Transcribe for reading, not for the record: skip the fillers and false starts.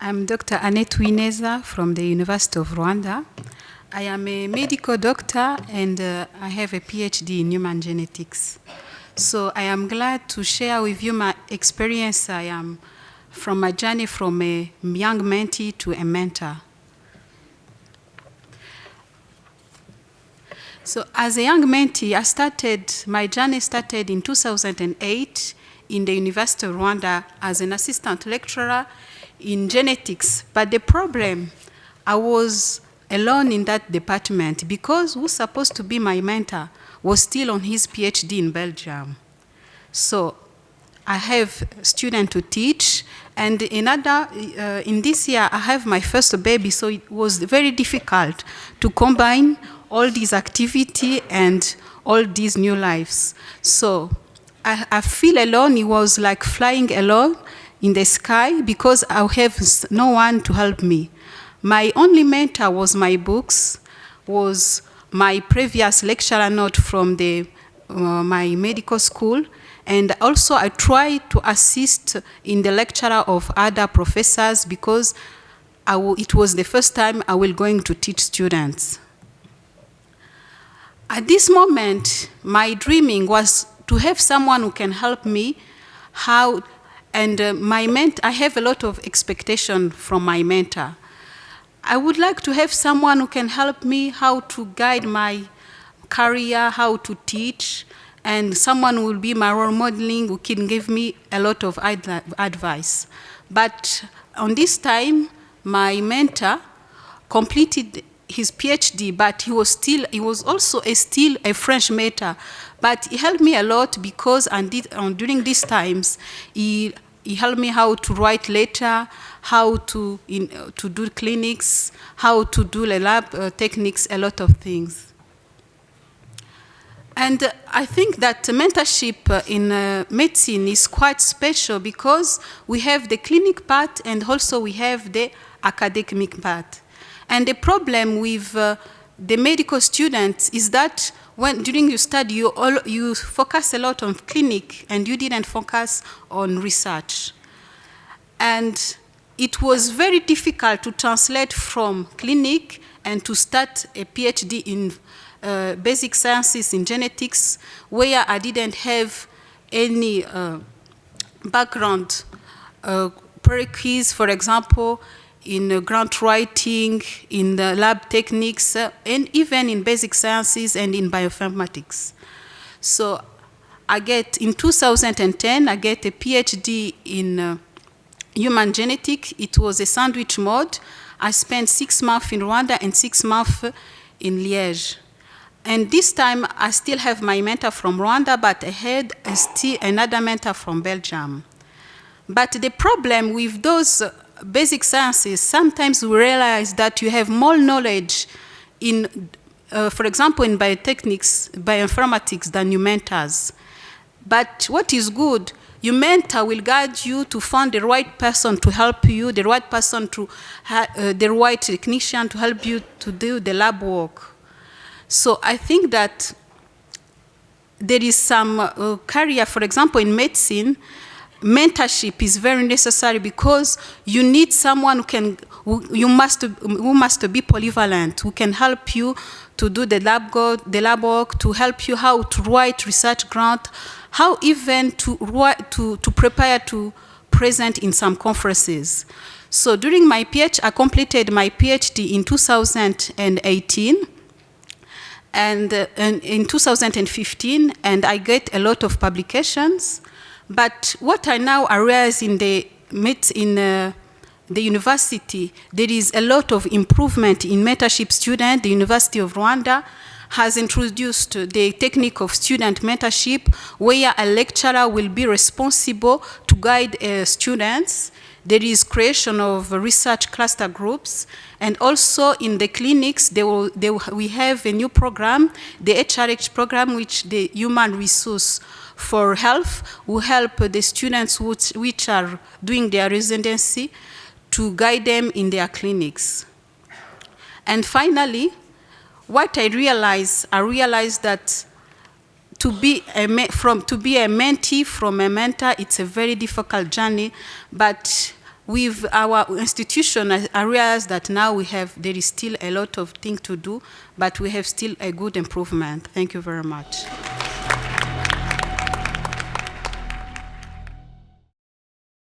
I'm Dr. Annette Uwineza from the University of Rwanda. I am a medical doctor and I have a PhD in human genetics. So I am glad to share with you my experience from my journey from a young mentee to a mentor. So as a young mentee, my journey started in 2008 in the University of Rwanda as an assistant lecturer in genetics. But the problem, I was alone in that department because who's supposed to be my mentor was still on his PhD in Belgium. So I have students to teach, and in this year I have my first baby, so it was very difficult to combine all these activity and all these new lives. So I feel alone. It was like flying alone in the sky because I have no one to help me. My only mentor was my books, was my previous lecturer note from my medical school, and also I tried to assist in the lecture of other professors because it was the first time I was going to teach students. At this moment, my dreaming was to have someone who can help me I have a lot of expectation from my mentor. I would like to have someone who can help me how to guide my career, how to teach, and someone who will be my role modeling, who can give me a lot of advice. But on this time, my mentor completed his PhD, but he was also still a French mentor. But he helped me a lot because during these times, he helped me how to write letter, how to do clinics, how to do the lab techniques, a lot of things. And I think that mentorship in medicine is quite special because we have the clinic part and also we have the academic part. And the problem with the medical students is that during your study, you focus a lot on clinic and you didn't focus on research. And it was very difficult to translate from clinic and to start a PhD in basic sciences in genetics, where I didn't have any background prerequisites, for example, in grant writing, in the lab techniques, and even in basic sciences and in bioinformatics. So in 2010, I get a PhD in human genetics. It was a sandwich mode. I spent 6 months in Rwanda and 6 months in Liège. And this time, I still have my mentor from Rwanda, but I had still another mentor from Belgium. But the problem with those basic sciences, sometimes we realize that you have more knowledge in, for example, in biotechnics, bioinformatics than your mentors. But what is good, your mentor will guide you to find the right person to help you, the right person the right technician to help you to do the lab work. So I think that there is some career, for example, in medicine, mentorship is very necessary because you need someone who must be polyvalent, who can help you to do the lab work, to help you how to write research grant, how even to prepare to present in some conferences. So during my PhD, I completed my PhD in 2018. And in 2015, and I get a lot of publications. But what I now realize in the university, there is a lot of improvement in mentorship students. The University of Rwanda has introduced the technique of student mentorship, where a lecturer will be responsible to guide students. There is creation of research cluster groups, and also in the clinics, we have a new program, the HRH program, which the Human Resource for Health will help the students which are doing their residency to guide them in their clinics. And finally, what I realized that to be a mentee from a mentor, it's a very difficult journey, but with our institution, I realize that now there is still a lot of things to do, but we have still a good improvement. Thank you very much.